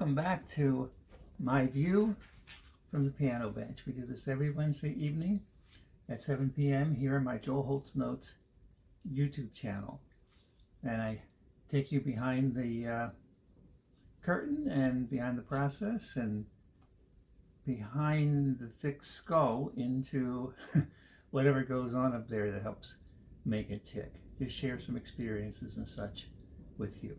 welcome back to My View from the Piano Bench. We do this every Wednesday evening at 7 p.m. here on my Joel Holt's Notes YouTube channel. And I take you behind the curtain and behind the process and behind the thick skull into whatever goes on up there that helps make it tick. Just share some experiences and such with you.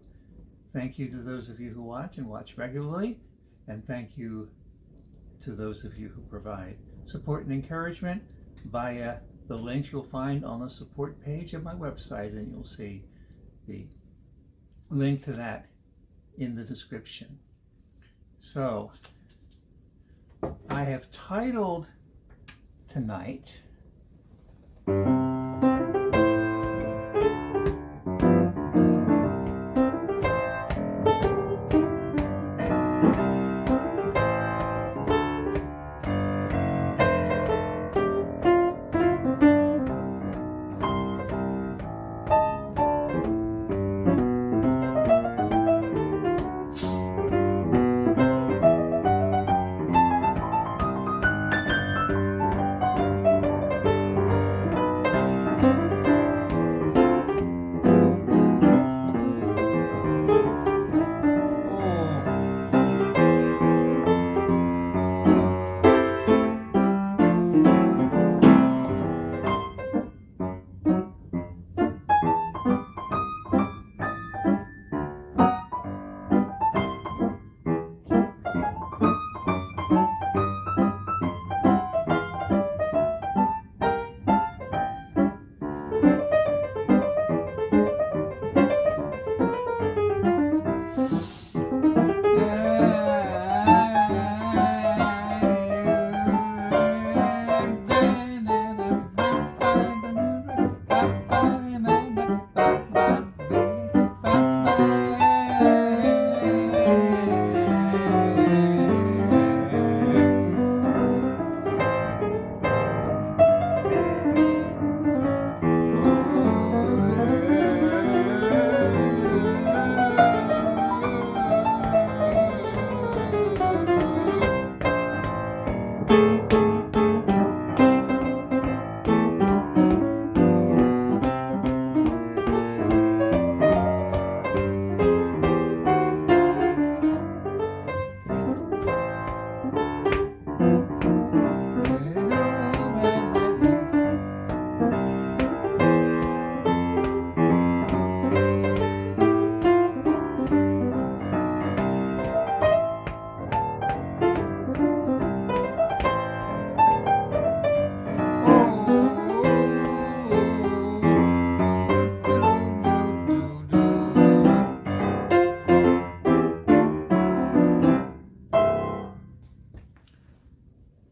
Thank you to those of you who watch and watch regularly, and thank you to those of you who provide support and encouragement via the links you'll find on the support page of my website, and you'll see the link to that in the description. So, I have titled tonight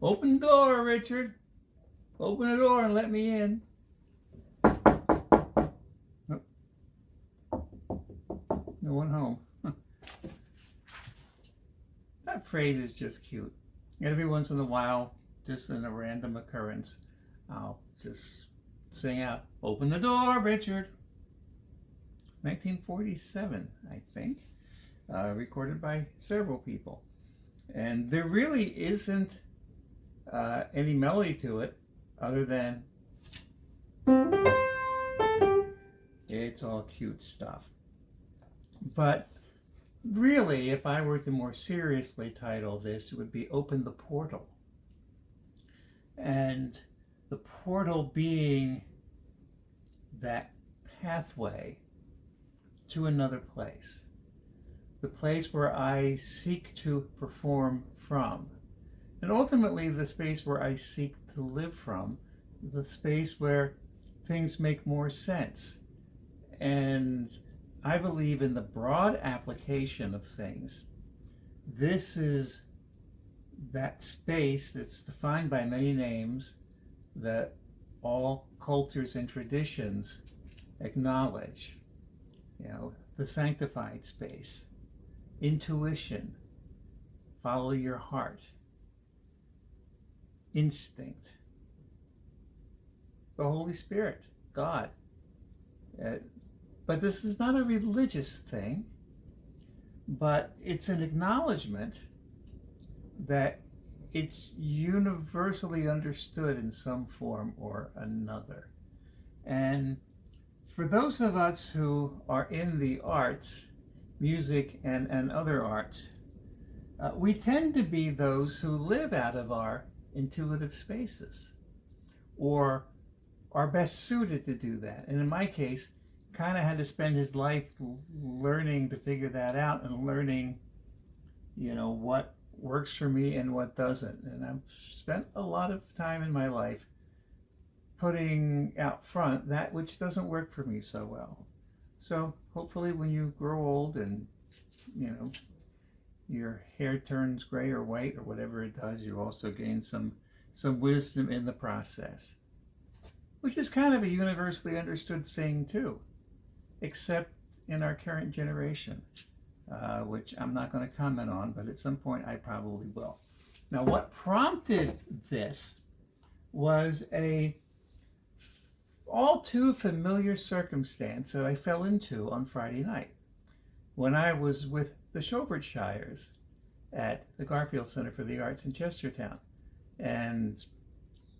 Open the door, Richard. Open the door and let me in. Nope. No one home. That phrase is just cute. Every once in a while, just in a random occurrence, I'll just sing out, "Open the door, Richard." 1947, I think. Recorded by several people. And there really isn't any melody to it other than it's all cute stuff. But really, if I were to more seriously title this, it would be Open the Portal. And the portal being that pathway to another place. The place where I seek to perform from. And ultimately, the space where I seek to live from, the space where things make more sense. And I believe in the broad application of things. This is that space that's defined by many names that all cultures and traditions acknowledge. You know, the sanctified space, intuition, follow your heart, instinct, the Holy Spirit, God. But this is not a religious thing. but it's an acknowledgement that it's universally understood in some form or another. And for those of us who are in the arts, music and other arts, we tend to be those who live out of our intuitive spaces, or are best suited to do that. And in my case, kind of had to spend his life learning to figure that out and learning, what works for me and what doesn't. And I've spent a lot of time in my life putting out front that which doesn't work for me so well. So hopefully when you grow old and, your hair turns gray or white or whatever it does, you also gain some wisdom in the process, which is kind of a universally understood thing too, except in our current generation, which I'm not going to comment on, but at some point I probably will. Now, what prompted this was a all too familiar circumstance that I fell into on Friday night when I was with the Showbridge at the Garfield Center for the Arts in Chestertown. And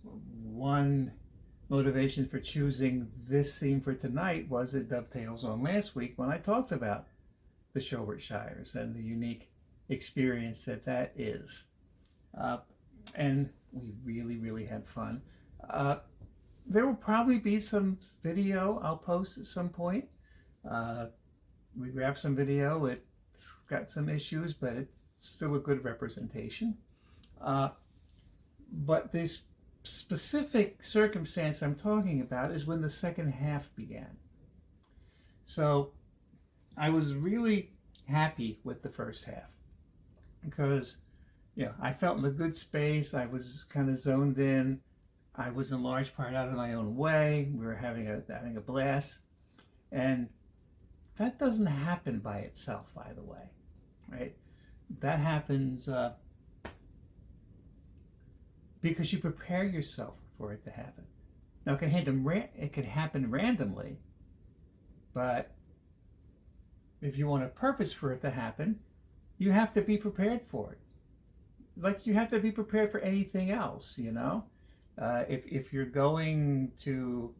one motivation for choosing this theme for tonight was it dovetails on last week when I talked about the Showbridge and the unique experience that is. And we really, really had fun. There will probably be some video I'll post at some point. We grabbed some video. It's got some issues, but it's still a good representation. But this specific circumstance I'm talking about is when the second half began. So I was really happy with the first half because, I felt in a good space. I was kind of zoned in. I was in large part out of my own way. We were having a blast. And that doesn't happen by itself, by the way, right? That happens because you prepare yourself for it to happen. Now, it can happen randomly, but if you want a purpose for it to happen, you have to be prepared for it. Like you have to be prepared for anything else, If you're going to,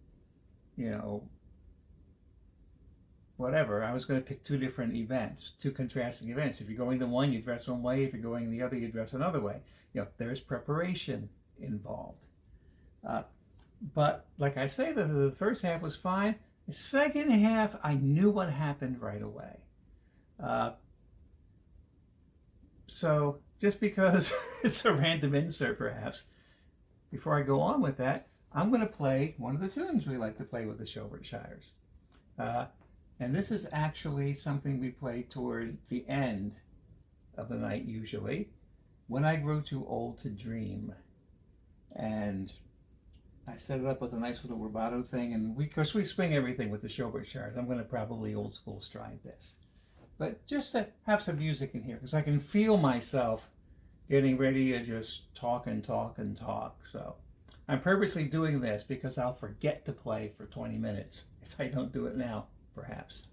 whatever, I was going to pick two different events, two contrasting events. If you're going to one, you dress one way. If you're going the other, you dress another way. There's preparation involved. But like I say, the first half was fine. The second half, I knew what happened right away. So just because it's a random insert, perhaps, before I go on with that, I'm going to play one of the tunes we like to play with the Showbridge. And this is actually something we play toward the end of the night usually, when I grow too old to dream. And I set it up with a nice little rubato thing, and because we swing everything with the Showbridge, I'm going to probably old school stride this. But just to have some music in here, because I can feel myself getting ready to just talk and talk and talk. So I'm purposely doing this because I'll forget to play for 20 minutes if I don't do it now, perhaps.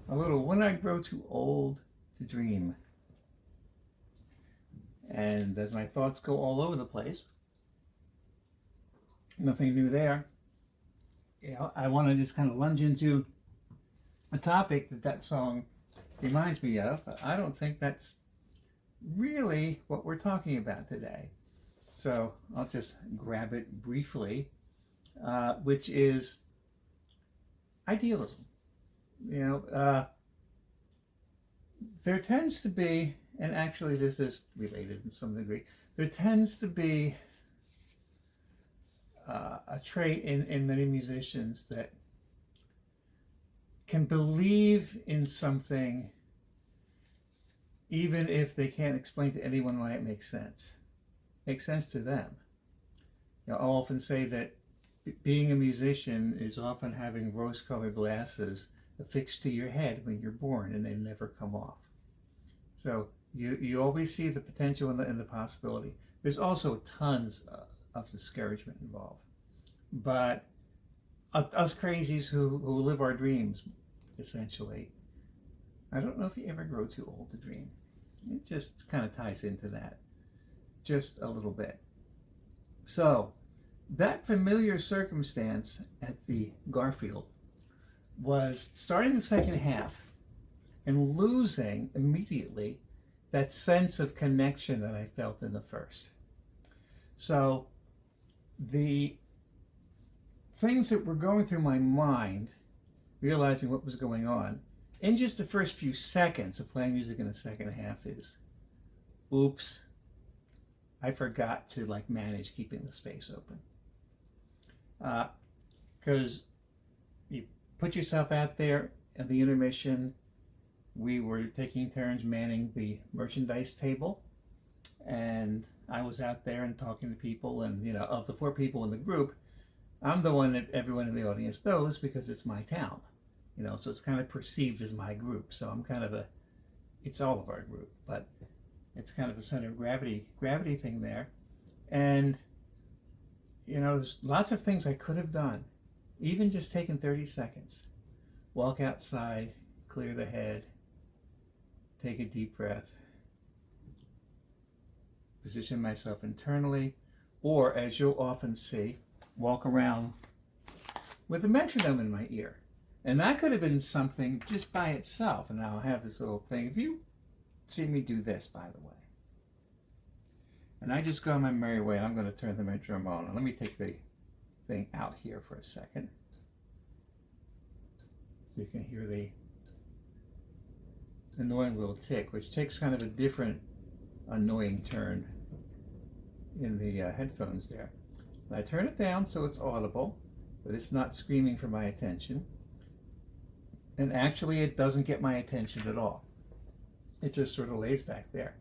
A little When I Grow Too Old to Dream. And as my thoughts go all over the place, nothing new there. You know, I want to just kind of lunge into a topic that song reminds me of, but I don't think that's really what we're talking about today. So I'll just grab it briefly, which is idealism. You know, there tends to be, and actually this is related in some degree, there tends to be a trait in many musicians that can believe in something even if they can't explain to anyone why it makes sense. Makes sense to them. You know, I'll often say that being a musician is often having rose-colored glasses affixed to your head when you're born, and they never come off. So you always see the potential and the possibility. There's also tons of discouragement involved. But us crazies who live our dreams, essentially, I don't know if you ever grow too old to dream. It just kind of ties into that just a little bit. So that familiar circumstance at the Garfield was starting the second half and losing immediately that sense of connection that I felt in the first. So the things that were going through my mind, realizing what was going on, in just the first few seconds of playing music in the second half is, oops, I forgot to manage keeping the space open. Because you put yourself out there at the intermission. We were taking turns manning the merchandise table, and I was out there and talking to people, and of the 4 people in the group, I'm the one that everyone in the audience knows because it's my town, you know, so it's kind of perceived as my group. So I'm kind of it's all of our group, but it's kind of a center of gravity thing there. And, you know, there's lots of things I could have done, even just taking 30 seconds. Walk outside, clear the head, take a deep breath, position myself internally, or as you'll often see, walk around with a metronome in my ear. And that could have been something just by itself. And now I have this little thing. If you see me do this, by the way, and I just go on my merry way, I'm going to turn the metronome on. And let me take the thing out here for a second, so you can hear the annoying little tick, which takes kind of a different annoying turn in the headphones there. And I turn it down so it's audible, but it's not screaming for my attention. And actually it doesn't get my attention at all. It just sort of lays back there.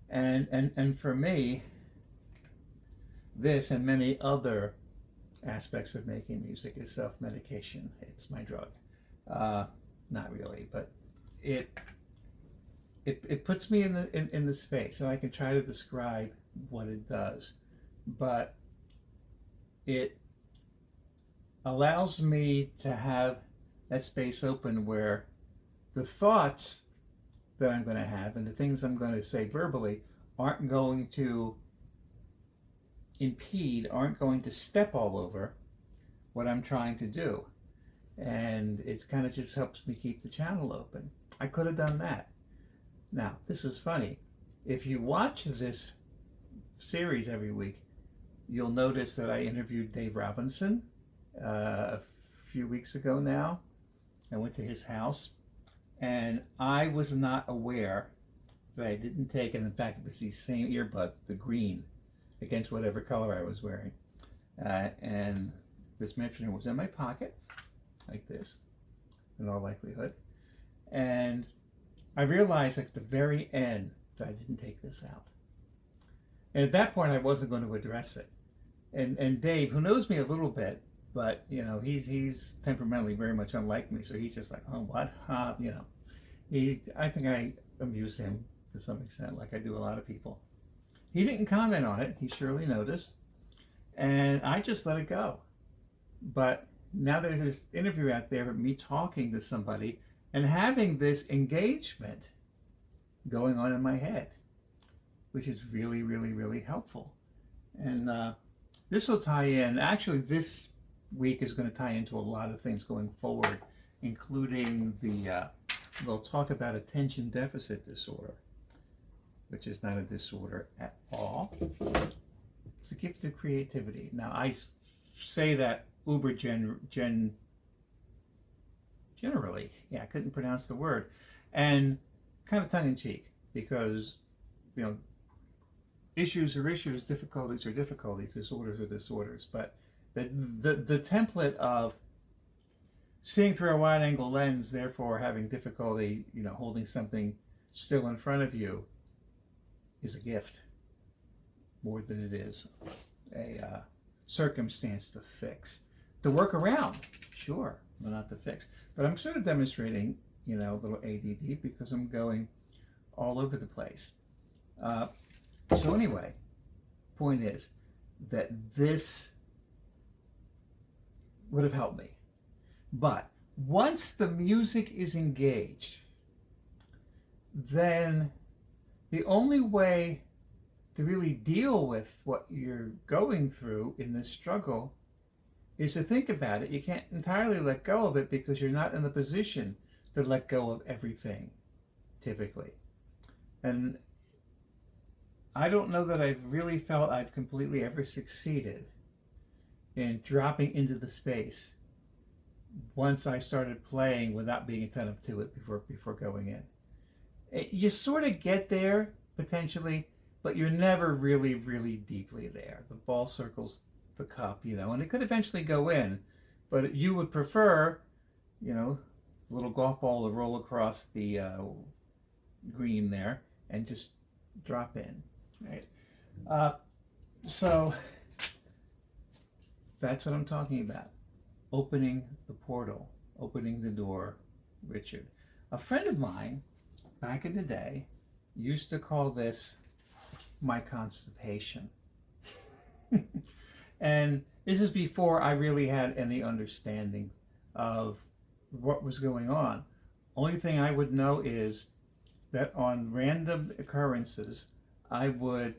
And for me, this and many other aspects of making music is self-medication. It's my drug. Not really, but it puts me in the space, and I can try to describe what it does, but it allows me to have that space open where the thoughts that I'm going to have and the things I'm going to say verbally aren't going to impede, aren't going to step all over what I'm trying to do. And it kind of just helps me keep the channel open. I could have done that. Now, this is funny. If you watch this series every week, you'll notice that I interviewed Dave Robinson a few weeks ago now. I went to his house, and I was not aware that I didn't take, and in fact, it was the same earbud, the green, against whatever color I was wearing. And this metronome was in my pocket, like this, in all likelihood. And I realized at the very end that I didn't take this out. And at that point, I wasn't going to address it. And Dave, who knows me a little bit, but you know, he's temperamentally very much unlike me, so he's just like, oh, what? You know, I think I amuse him to some extent, like I do a lot of people. He didn't comment on it. He surely noticed, and I just let it go. But now there's this interview out there of me talking to somebody and having this engagement going on in my head, which is really, really, really helpful. And this will tie in. Actually, this week is going to tie into a lot of things going forward, including we'll talk about attention deficit disorder, which is not a disorder at all. It's a gift of creativity. Now, I say that uber generally. Yeah, I couldn't pronounce the word. And kind of tongue-in-cheek, because, you know, issues are issues, difficulties are difficulties, disorders are disorders. But the template of seeing through a wide-angle lens, therefore having difficulty, you know, holding something still in front of you, is a gift more than it is a circumstance to fix. To work around, sure, but not to fix. But I'm sort of demonstrating, you know, a little ADD because I'm going all over the place. So anyway, point is that this would have helped me. But once the music is engaged, then the only way to really deal with what you're going through in this struggle is to think about it. You can't entirely let go of it because you're not in the position to let go of everything, typically. And I don't know that I've really felt I've completely ever succeeded in dropping into the space once I started playing without being attentive to it before going in. You sort of get there, potentially, but you're never really, really deeply there. The ball circles the cup, you know, and it could eventually go in, but you would prefer, you know, a little golf ball to roll across the green there and just drop in, right? So That's what I'm talking about. Opening the portal, opening the door, Richard. A friend of mine, back in the day, used to call this my constipation. And this is before I really had any understanding of what was going on. Only thing I would know is that on random occurrences, I would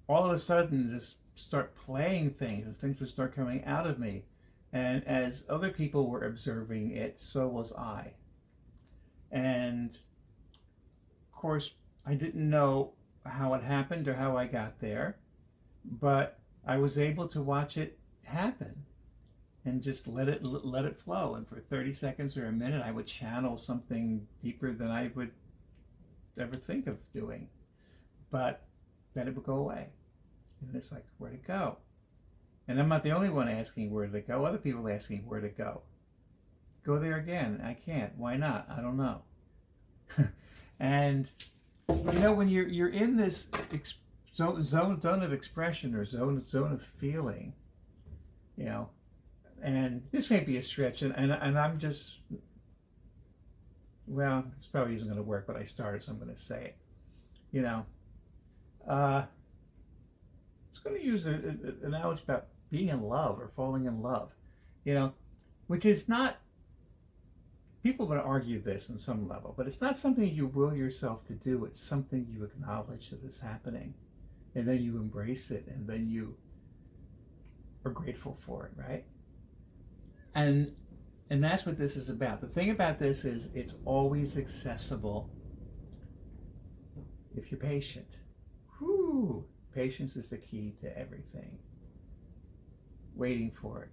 all of a sudden just start playing things, and things would start coming out of me. And as other people were observing it, so was I. And of course, I didn't know how it happened or how I got there, but I was able to watch it happen and just let it flow. And for 30 seconds or a minute, I would channel something deeper than I would ever think of doing. But then it would go away. And it's like, where'd it go? And I'm not the only one asking where to go. Other people asking where to go. Go there again. I can't. Why not? I don't know. And you know, when you're in this zone of expression or zone of feeling, you know, and this may be a stretch, and I'm just, well, this probably isn't going to work, but I started, so I'm going to say it. You know, I was going to use an analogy about being in love or falling in love, you know, which is not, people are going to argue this on some level, but it's not something you will yourself to do. It's something you acknowledge that is happening, and then you embrace it, and then you are grateful for it, right? And that's what this is about. The thing about this is it's always accessible if you're patient. Whew. Patience is the key to everything. Waiting for it.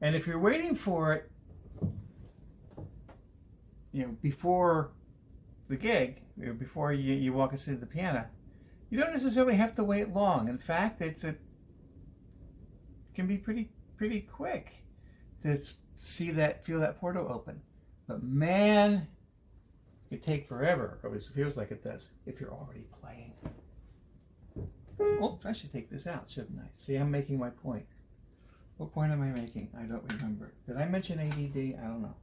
And if you're waiting for it, you know, before the gig, before you walk us into the piano, you don't necessarily have to wait long. In fact, it can be pretty quick to feel that portal open. But man, it take forever, or at least it feels like it does, if you're already playing. Oh, I should take this out, shouldn't I? See, I'm making my point. What point am I making? I don't remember. Did I mention ADD? I don't know.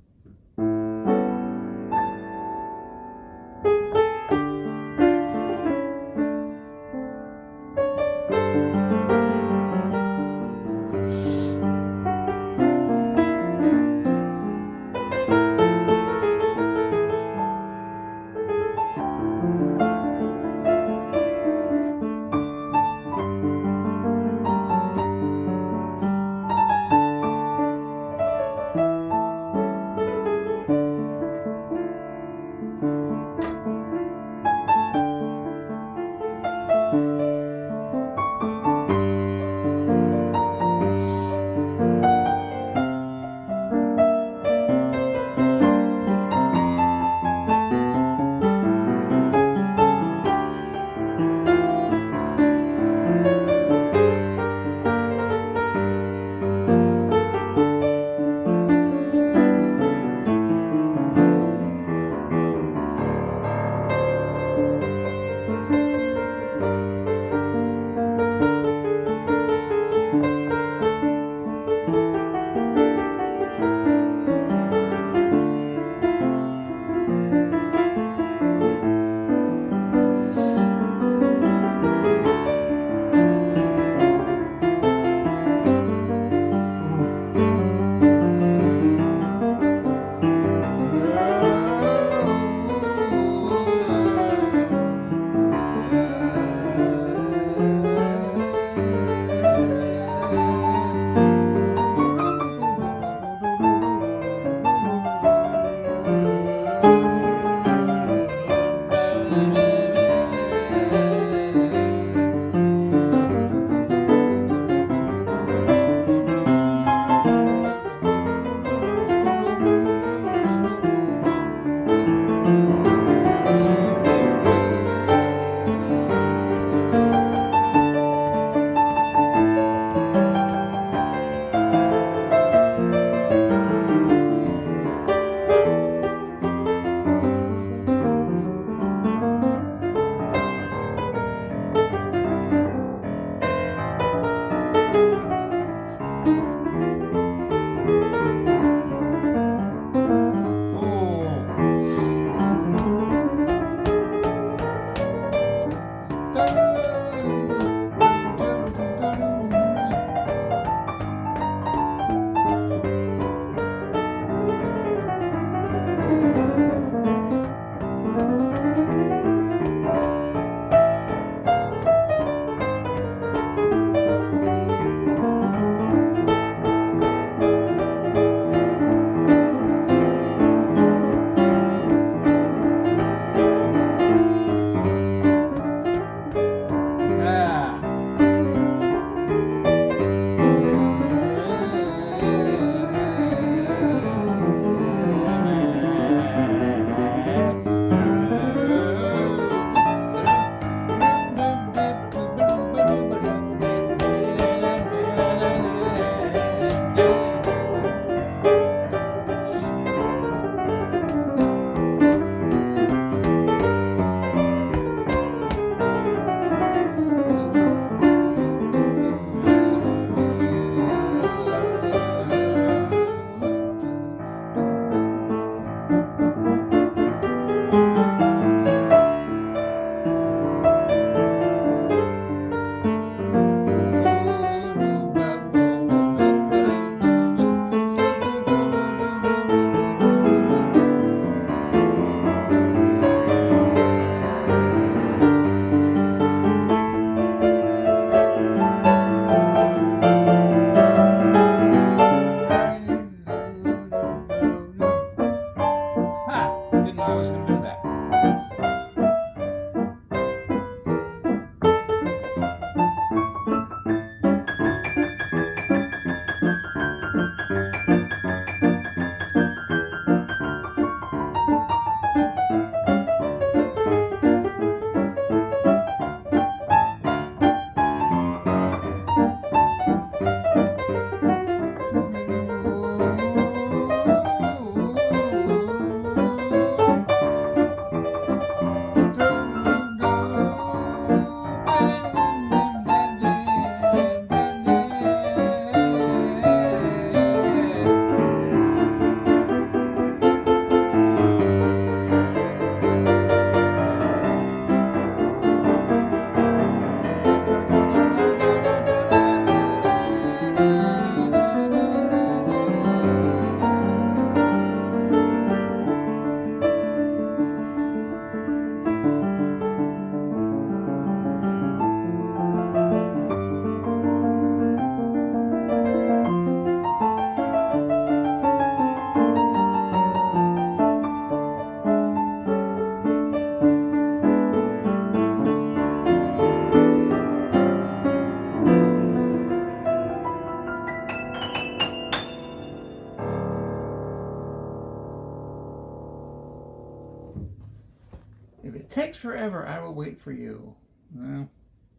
If it takes forever, I will wait for you. Well,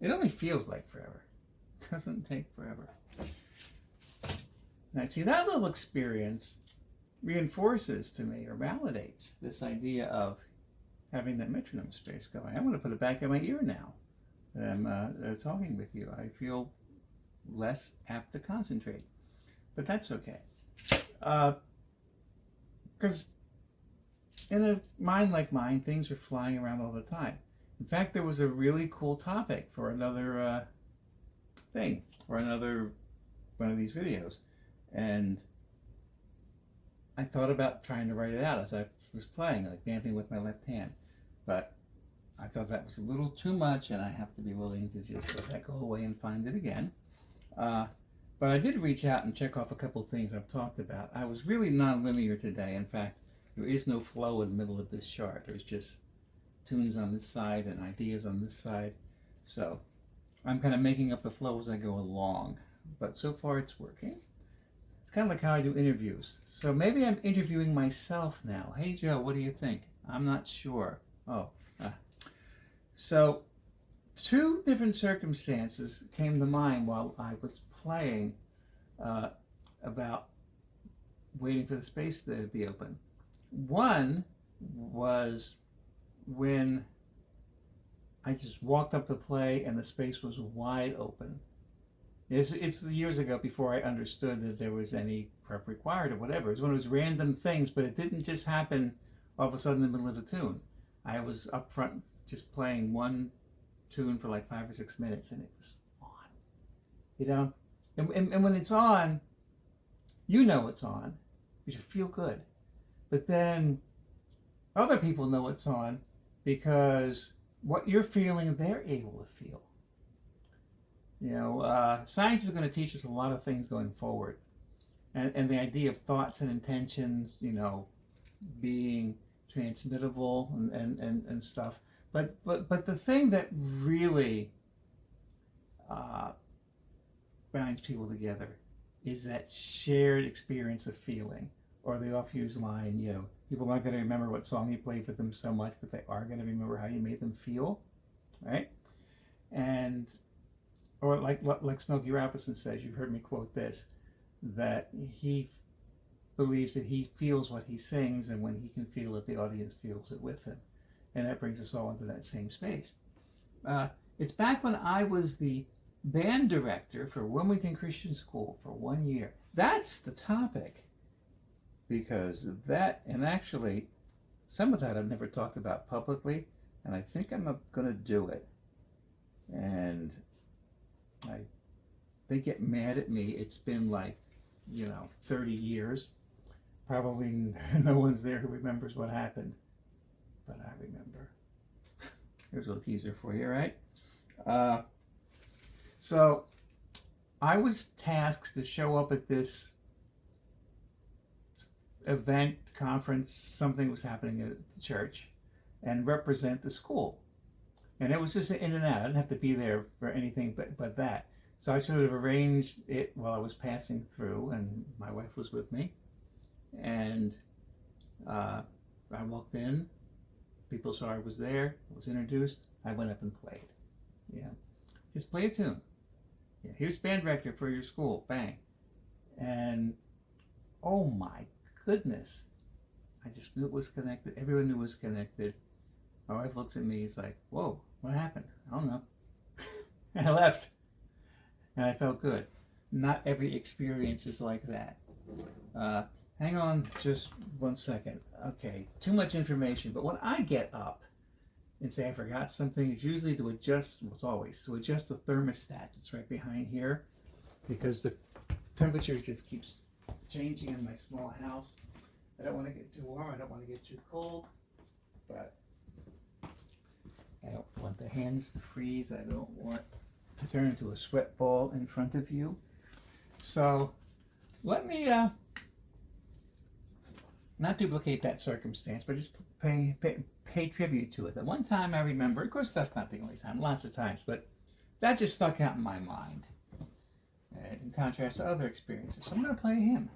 it only feels like forever. It doesn't take forever. Now, see, that little experience reinforces to me or validates this idea of having that metronome space going. I'm going to put it back in my ear now that I'm talking with you. I feel less apt to concentrate, but that's okay. Because in a mind like mine, things are flying around all the time. In fact, there was a really cool topic for another thing, or another one of these videos. And I thought about trying to write it out as I was playing, like dancing with my left hand. But I thought that was a little too much, and I have to be willing to just let that go away and find it again. But I did reach out and check off a couple things I've talked about. I was really non-linear today. In fact, there is no flow in the middle of this chart. There's just tunes on this side and ideas on this side. So I'm kind of making up the flow as I go along. But so far it's working. It's kind of like how I do interviews. So maybe I'm interviewing myself now. Hey Joe, what do you think? I'm not sure. So two different circumstances came to mind while I was playing about waiting for the space to be open. One was when I just walked up to play and the space was wide open. It's years ago before I understood that there was any prep required or whatever. It was one of those random things, but it didn't just happen all of a sudden in the middle of the tune. I was up front just playing one tune for like 5 or 6 minutes and it was on. You know? And when it's on, you know it's on, because you feel good. But then other people know it's on because what you're feeling, they're able to feel. You know, science is going to teach us a lot of things going forward. And the idea of thoughts and intentions, you know, being transmittable and stuff. But the thing that really binds people together is that shared experience of feeling. Or the oft-used line, you know, people aren't going to remember what song you played for them so much, but they are going to remember how you made them feel, right? And, or like Smokey Robinson says, you've heard me quote this, that he believes that he feels what he sings, and when he can feel it, the audience feels it with him. And that brings us all into that same space. It's back when I was the band director for Wilmington Christian School for 1 year. That's the topic. Because that, and actually, some of that I've never talked about publicly, and I think I'm going to do it. And they get mad at me. It's been like, 30 years. Probably no one's there who remembers what happened. But I remember. Here's a little teaser for you, right? So, I was tasked to show up at this event, conference, something was happening at the church, and represent the school. And it was just in and out. I didn't have to be there for anything but that. So I sort of arranged it while I was passing through, and my wife was with me. And I walked in, people saw I was there, I was introduced, I went up and played. Yeah. Just play a tune. Yeah, here's band director for your school, bang. And oh my goodness, I just knew it was connected. Everyone knew it was connected. My wife looks at me, it's like, whoa, what happened? I don't know. And I left. And I felt good. Not every experience is like that. Hang on just 1 second. Okay, too much information. But when I get up and say I forgot something, it's usually to adjust, well, it's always, to adjust the thermostat. It's right behind here. Because the temperature just keeps changing in my small house. I don't want to get too warm, I don't want to get too cold, but I don't want the hands to freeze, I don't want to turn into a sweat ball in front of you. So let me not duplicate that circumstance, but just pay tribute to it. The one time I remember, of course that's not the only time, lots of times, but that just stuck out in my mind. In contrast to other experiences. So I'm going to play a hymn.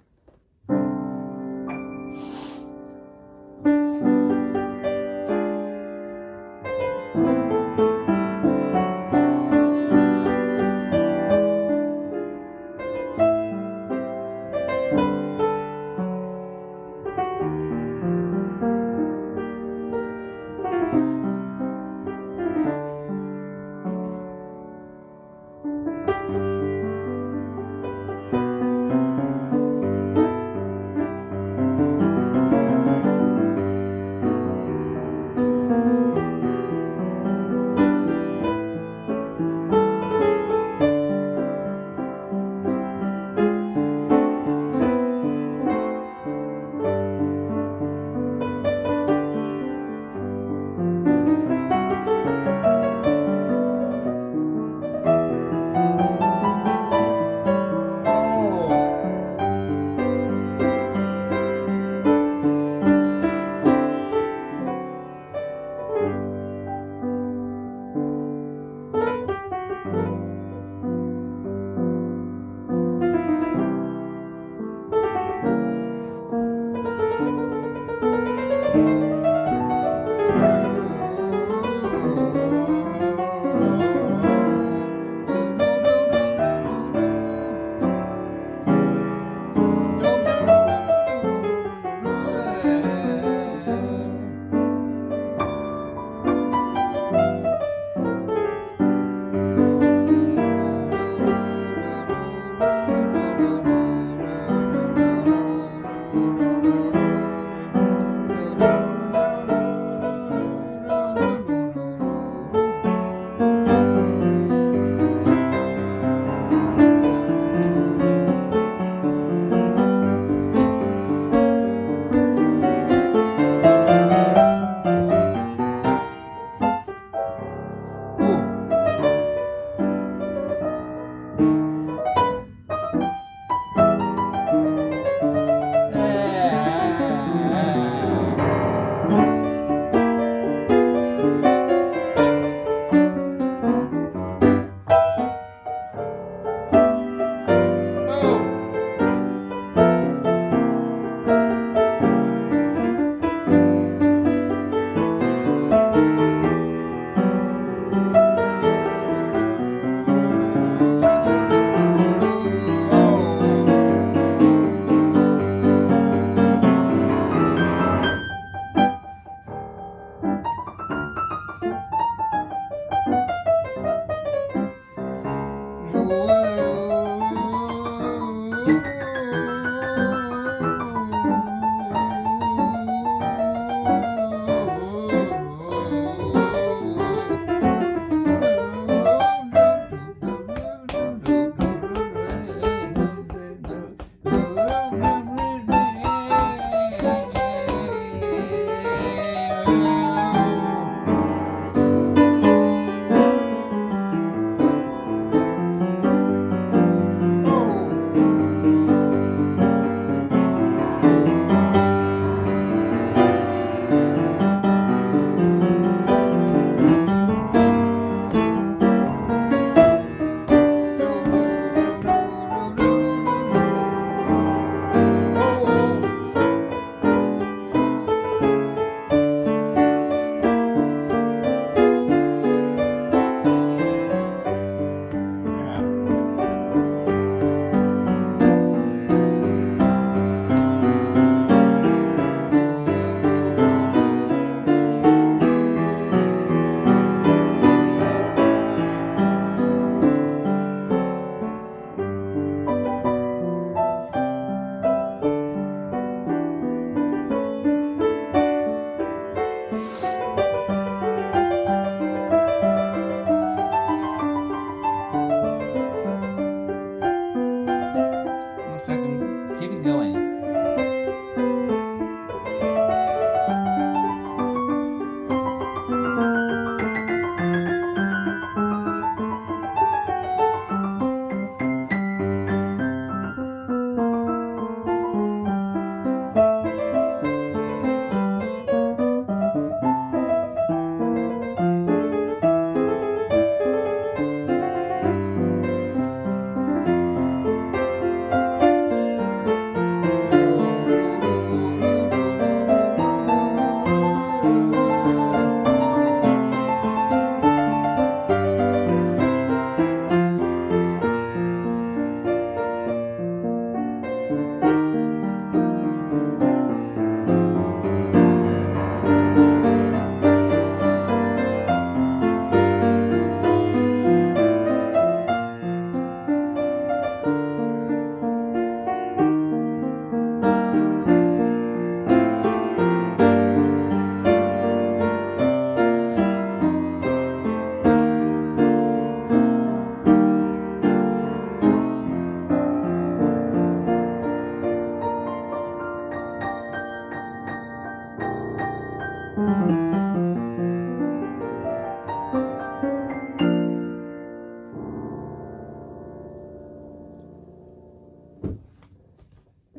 There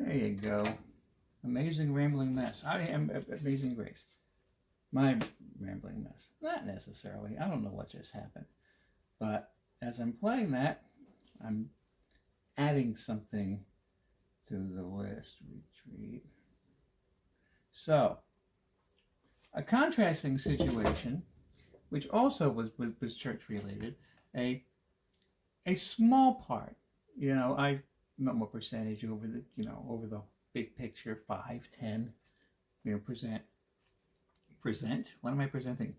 you go. Amazing Rambling Mess. I am Amazing Grace. My Rambling Mess. Not necessarily. I don't know what just happened. But as I'm playing that, I'm adding something to the list. Retreat. So, a contrasting situation, which also was church related, a small part. I not more percentage over the big picture, 5, 10. Present. What am I presenting?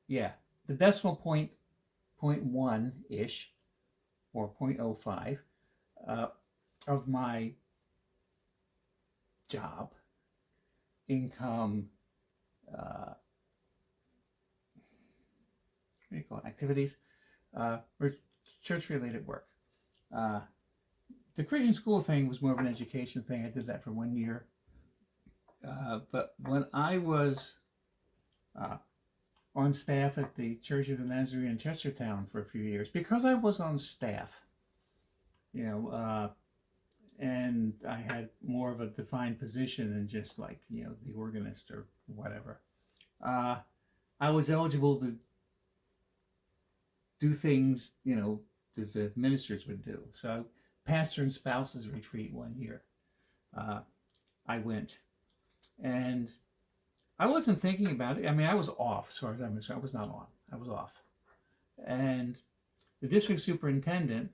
Yeah, the decimal point 0.1 ish or 0.05 of my job, income, what do you call it? Activities, or church-related work. The Christian school thing was more of an education thing. I did that for 1 year. But when I was on staff at the Church of the Nazarene in Chestertown for a few years, because I was on staff, and I had more of a defined position than just like, the organist or whatever. I was eligible to do things, that the ministers would do. So pastor and spouses retreat 1 year. I went, and I wasn't thinking about it. I mean, I was off, as far as I'm concerned. I was not on. I was off. And the district superintendent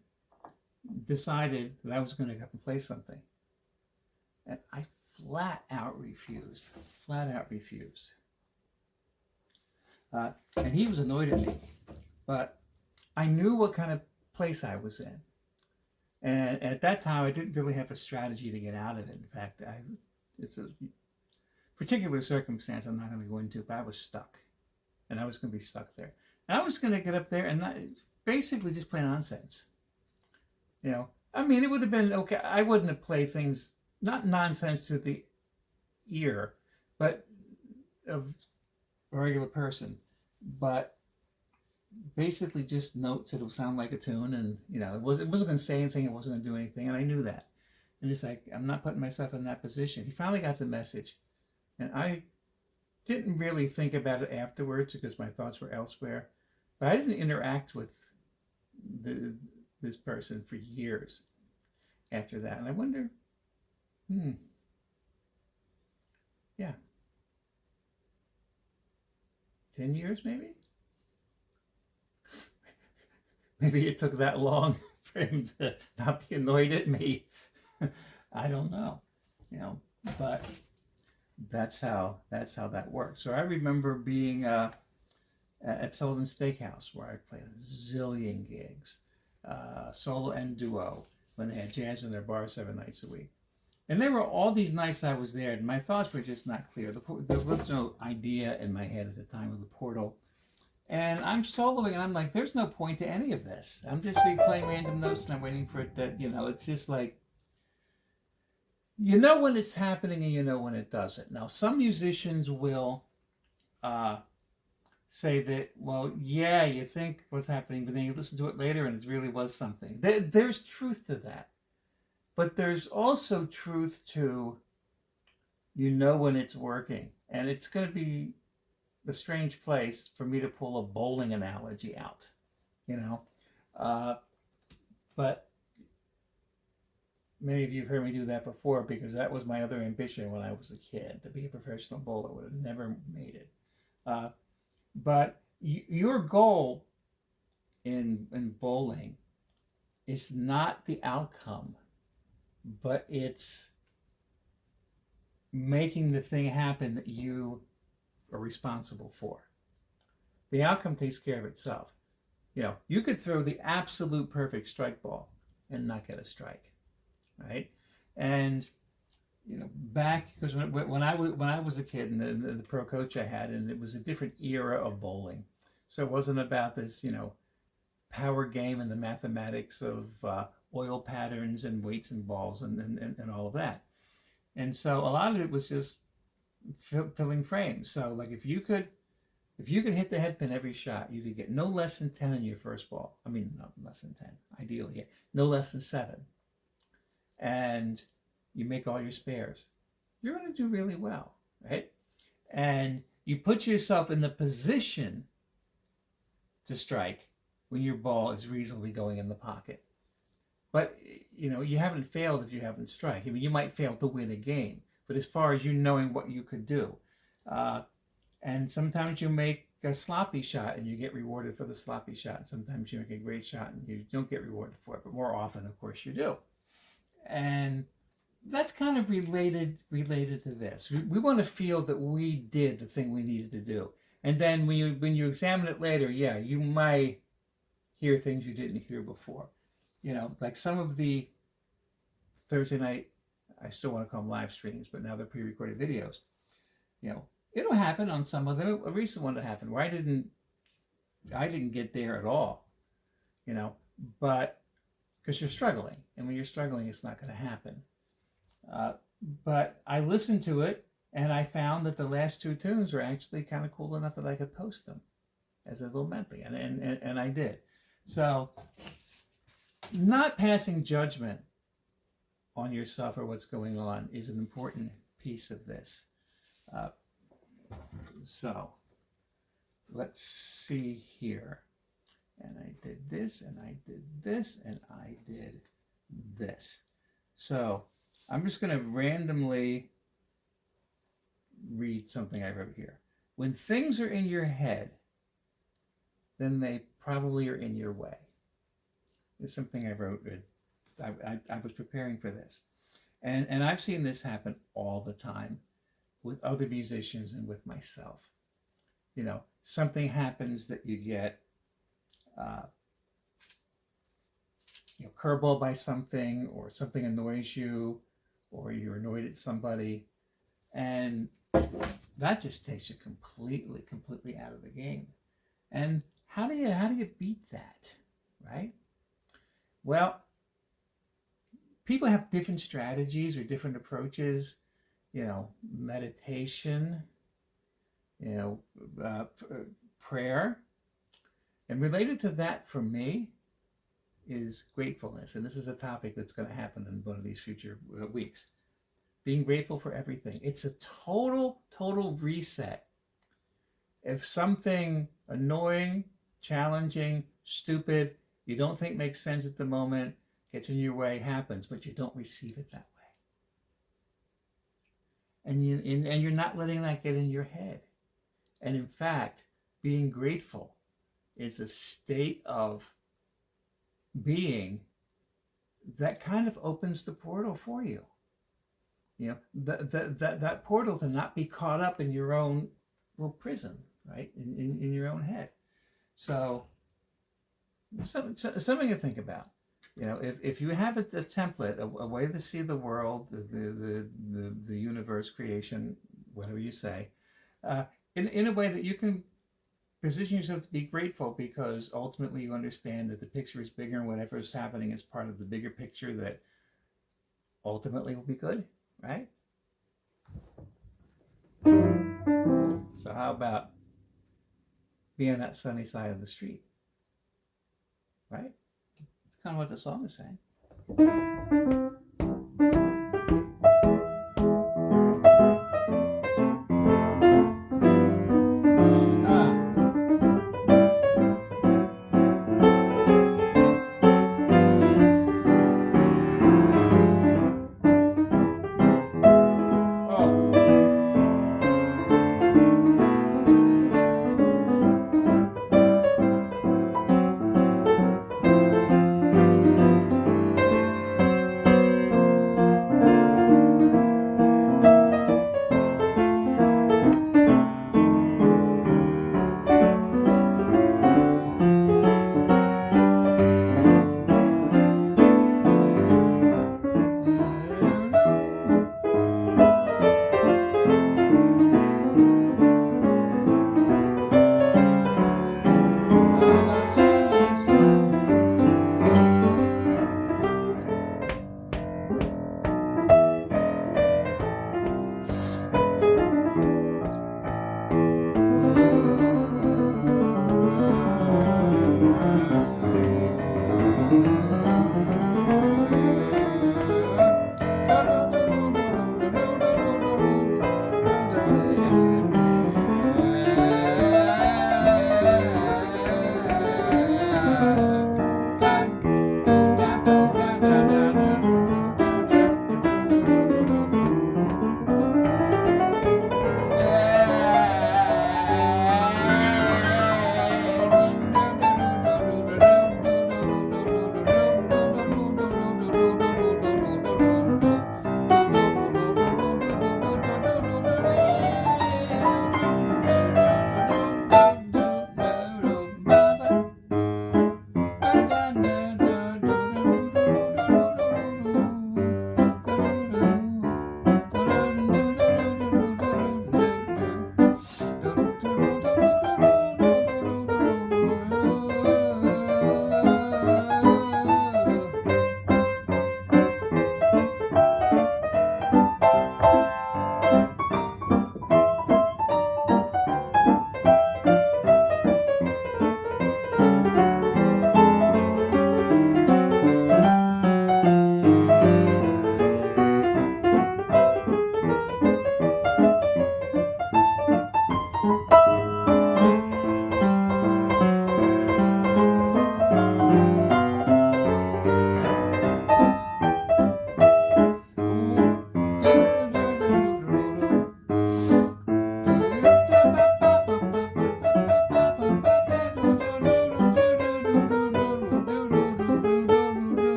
decided that I was going to go and play something. And I flat out refused. And he was annoyed at me. But I knew what kind of place I was in. And at that time, I didn't really have a strategy to get out of it. In fact, it's a particular circumstance I'm not going to go into, but I was stuck. And I was going to be stuck there. And I was going to get up there and basically just play nonsense. I mean, it would have been okay. I wouldn't have played things, not nonsense to the ear, but of a regular person. But basically just notes that would sound like a tune, and it wasn't going to say anything, it wasn't going to do anything, and I knew that. And it's like, I'm not putting myself in that position. He finally got the message, and I didn't really think about it afterwards because my thoughts were elsewhere. But I didn't interact with this person for years after that, and I wonder, yeah, 10 years maybe. Maybe it took that long for him to not be annoyed at me. I don't know, but that's how that works. So I remember being at Sullivan's Steakhouse, where I played a zillion gigs, solo and duo, when they had jazz in their bar 7 nights a week. And there were all these nights I was there, and my thoughts were just not clear. There was no idea in my head at the time of the portal. And I'm soloing, and I'm like, there's no point to any of this. I'm just playing random notes, and I'm waiting for it to, it's just like, when it's happening and when it doesn't. Now, some musicians will say that, well, yeah, you think what's happening, but then you listen to it later, and it really was something. There's truth to that. But there's also truth to, when it's working. And it's going to be the strange place for me to pull a bowling analogy out, but many of you have heard me do that before, because that was my other ambition when I was a kid, to be a professional bowler. Would have never made it. But your goal in bowling is not the outcome, but it's making the thing happen that you are responsible for. The outcome takes care of itself. You could throw the absolute perfect strike ball and not get a strike, right? And back, because when I was a kid, and the pro coach I had, and it was a different era of bowling, so it wasn't about this power game and the mathematics of oil patterns and weights and balls and all of that. And so a lot of it was just filling frames. So like if you could hit the head pin every shot, you could get no less than 10 in your first ball. I mean, no less than 10, ideally, yeah. No less than 7. And you make all your spares. You're going to do really well, right? And you put yourself in the position to strike when your ball is reasonably going in the pocket. But, you haven't failed if you haven't struck. I mean, you might fail to win a game, but as far as you knowing what you could do, and sometimes you make a sloppy shot and you get rewarded for the sloppy shot. Sometimes you make a great shot and you don't get rewarded for it, but more often, of course, you do. And that's kind of related to this. We want to feel that we did the thing we needed to do. And then when you examine it later, yeah, you might hear things you didn't hear before. Like some of the Thursday night, I still want to call them live streams, but now they're pre-recorded videos. It'll happen on some of them. A recent one that happened where I didn't get there at all. But because you're struggling, and when you're struggling, it's not going to happen. But I listened to it, and I found that the last 2 tunes were actually kind of cool enough that I could post them as a little medley, and I did. So, not passing judgment on yourself or what's going on is an important piece of this. So, let's see here. And I did this, and I did this, and I did this. So, I'm just going to randomly read something I wrote here. When things are in your head, then they probably are in your way. There's something I wrote. I was preparing for this. And I've seen this happen all the time with other musicians and with myself. Something happens that you get curveball by something, or something annoys you, or you're annoyed at somebody, and that just takes you completely out of the game. And how do you beat that, right? Well, people have different strategies or different approaches. Meditation, prayer, and related to that for me is gratefulness. And this is a topic that's going to happen in one of these future weeks. Being grateful for everything. It's a total reset. If something annoying, challenging, stupid, you don't think makes sense at the moment, gets in your way, happens, but you don't receive it that way. And you're not letting that get in your head. And in fact, being grateful is a state of being that kind of opens the portal for you. That portal to not be caught up in your own little prison, right? In your own head. So something to think about. If you have a template, a way to see the world, the universe, creation, whatever you say, in a way that you can position yourself to be grateful, because ultimately you understand that the picture is bigger, and whatever is happening is part of the bigger picture that ultimately will be good, right? So how about be on that sunny side of the street, right? That's kind of what the song is saying.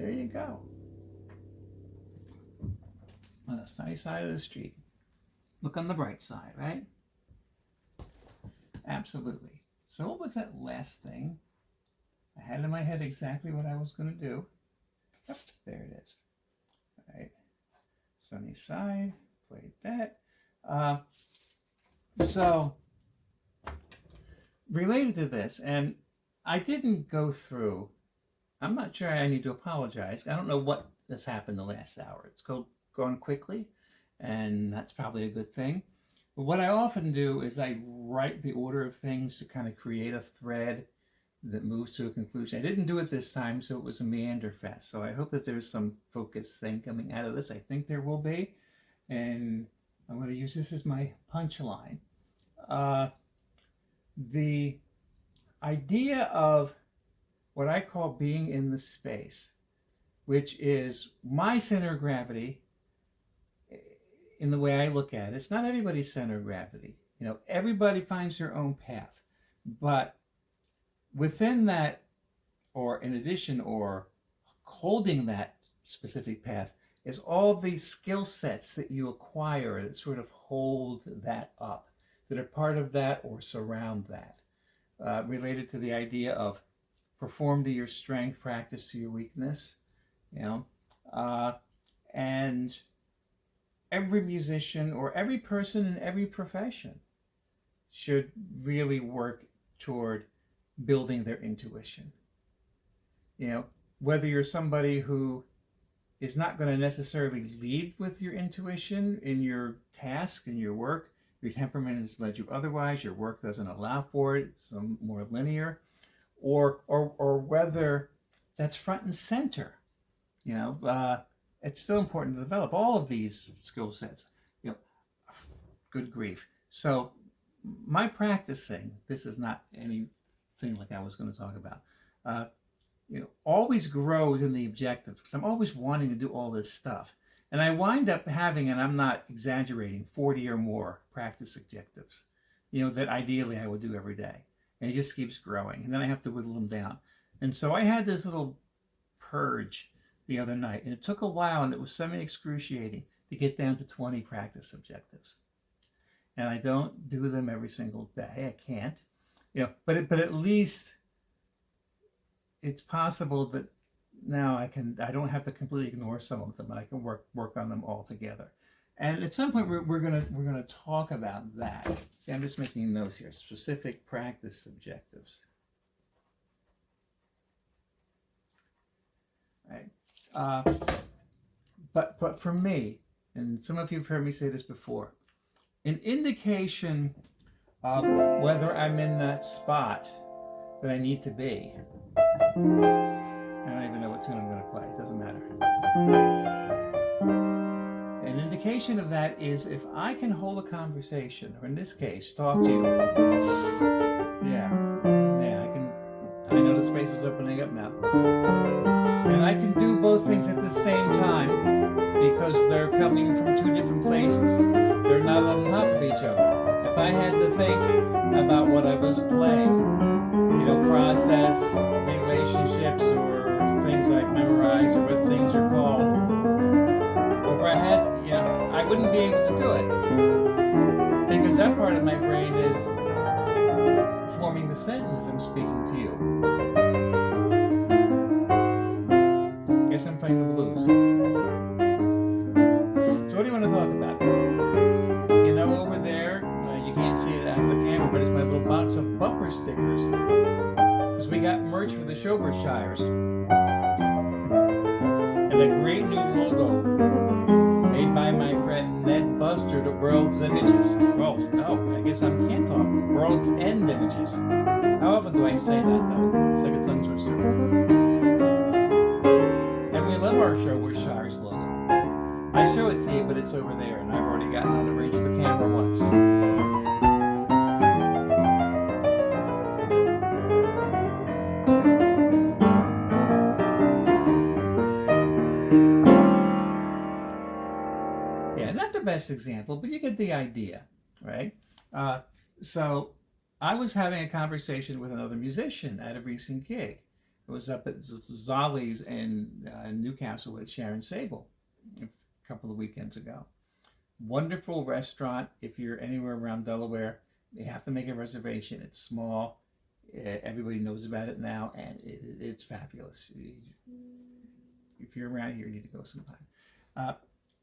There you go. On the sunny side of the street. Look on the bright side, right? Absolutely. So what was that last thing? I had in my head exactly what I was going to do. Yep, there it is. All right. Sunny side. Played that. So, related to this, and I didn't go through, I'm not sure I need to apologize. I don't know what has happened the last hour. It's gone quickly, and that's probably a good thing. But what I often do is I write the order of things to kind of create a thread that moves to a conclusion. I didn't do it this time, so it was a meander fest. So I hope that there's some focused thing coming out of this. I think there will be. And I'm going to use this as my punchline. The idea of what I call being in the space, which is my center of gravity in the way I look at it. It's not everybody's center of gravity. You know, everybody finds their own path. But within that, or in addition, or holding that specific path, is all the skill sets that you acquire that sort of hold that up, that are part of that or surround that, related to the idea of perform to your strength, practice to your weakness, you know, and every musician or every person in every profession should really work toward building their intuition. You know, whether you're somebody who is not going to necessarily lead with your intuition in your task, in your work, your temperament has led you otherwise, your work doesn't allow for it, it's some more linear, or whether that's front and center. You know, it's still important to develop all of these skill sets. You know, good grief. So my practicing, this is not anything like I was going to talk about, you know, always grows in the objective, because I'm always wanting to do all this stuff. And I wind up having, and I'm not exaggerating, 40 or more practice objectives, you know, that ideally I would do every day. And it just keeps growing. And then I have to whittle them down. And so I had this little purge the other night, and it took a while, and it was semi-excruciating to get down to 20 practice objectives. And I don't do them every single day. I can't, you know, but at least it's possible that now I don't have to completely ignore some of them. I can work on them all together. And at some point we're gonna talk about that. See, I'm just making notes here. Specific practice objectives. Right. But for me, and some of you have heard me say this before, an indication of whether I'm in that spot that I need to be. I don't even know what tune I'm going to play. It doesn't matter. An indication of that is if I can hold a conversation, or in this case, talk to you. Yeah, I know the space is opening up now. And I can do both things at the same time because they're coming from two different places. They're not on top of each other. If I had to think about what I was playing, you know, process relationships or things like memorize or what things are called, or if I had, you know, I wouldn't be able to do it because that part of my brain is forming the sentences I'm speaking to you. Guess I'm playing the blues. So what do you want to talk about? You know, over there, you can't see it out of the camera, but it's my little box of bumper stickers. Because we got merch for the Shires. And a great new logo made by my friend Ned Buster to World's Images. Well, no, I guess I can't talk. World's End Images. How often do I say that, though? It's like a tongue twister. And we love our Shires logo. I show it to you, but it's over there, and I've already gotten out of range of the camera once. Yeah, not the best example, but you get the idea, right? So I was having a conversation with another musician at a recent gig I was up at Zolly's in Newcastle with Sharon Sable a couple of weekends ago. Wonderful restaurant. If you're anywhere around Delaware, you have to make a reservation. It's small. Everybody knows about it now, and it's fabulous. If you're around here, you need to go sometime.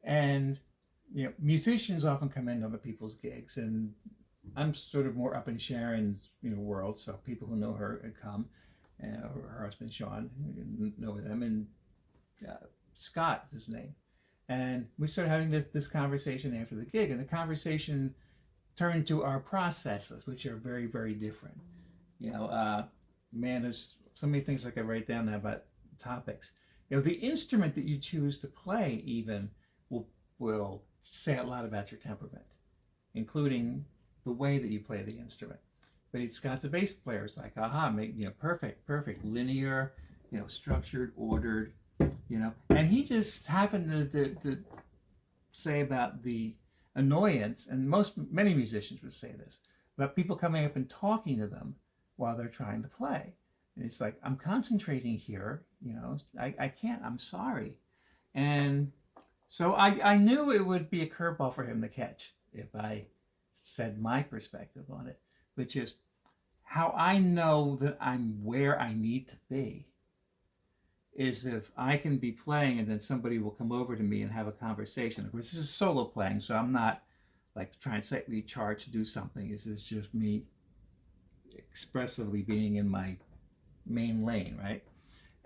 And musicians often come in other people's gigs, and I'm sort of more up in Sharon's world, so people who know her come. Her husband Sean, know them, and Scott is his name. And we started having this conversation after the gig, and the conversation turned to our processes, which are very, very different. Man, there's so many things I could write down now about topics. The instrument that you choose to play even will say a lot about your temperament, including the way that you play the instrument. But Scott's a bass player. It's like, perfect, linear, structured, ordered, And he just happened to say about the annoyance, and many musicians would say this, about people coming up and talking to them while they're trying to play. And it's like, I'm concentrating here, I can't, I'm sorry. And so I knew it would be a curveball for him to catch if I said my perspective on it, which is how I know that I'm where I need to be is if I can be playing and then somebody will come over to me and have a conversation. Of course, this is solo playing, so I'm not like trying to set me charge to do something. This is just me expressively being in my main lane, right?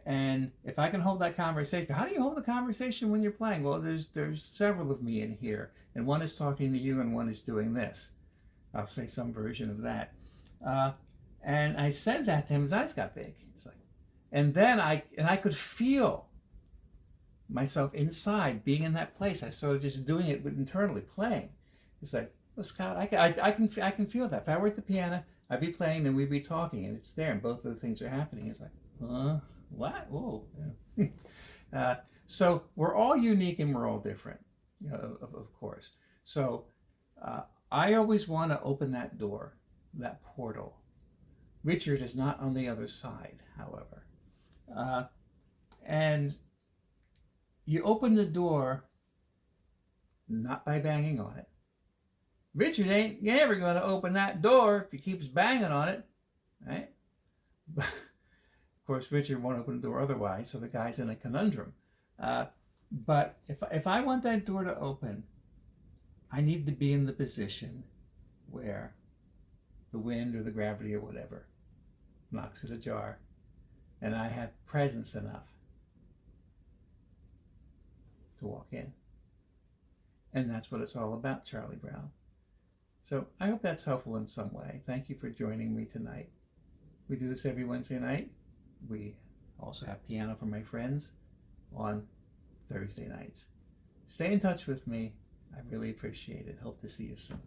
And if I can hold that conversation, how do you hold the conversation when you're playing? Well, there's several of me in here, and one is talking to you and one is doing this. I'll say some version of that. And I said that to him, his eyes got big. It's like, and then I could feel myself inside being in that place. I started just doing it internally, playing. It's like, well, Scott, I can feel that. If I were at the piano, I'd be playing and we'd be talking, and it's there, and both of the things are happening. It's like, what? Whoa. So we're all unique and we're all different, of course. So I always want to open that door, that portal. Richard is not on the other side, however. And you open the door not by banging on it. Richard ain't ever going to open that door if he keeps banging on it, right? Of course, Richard won't open the door otherwise, so the guy's in a conundrum. But if I want that door to open, I need to be in the position where the wind or the gravity or whatever knocks it ajar, and I have presence enough to walk in. And that's what it's all about, Charlie Brown. So I hope that's helpful in some way. Thank you for joining me tonight. We do this every Wednesday night. We also have piano for my friends on Thursday nights. Stay in touch with me. I really appreciate it. Hope to see you soon.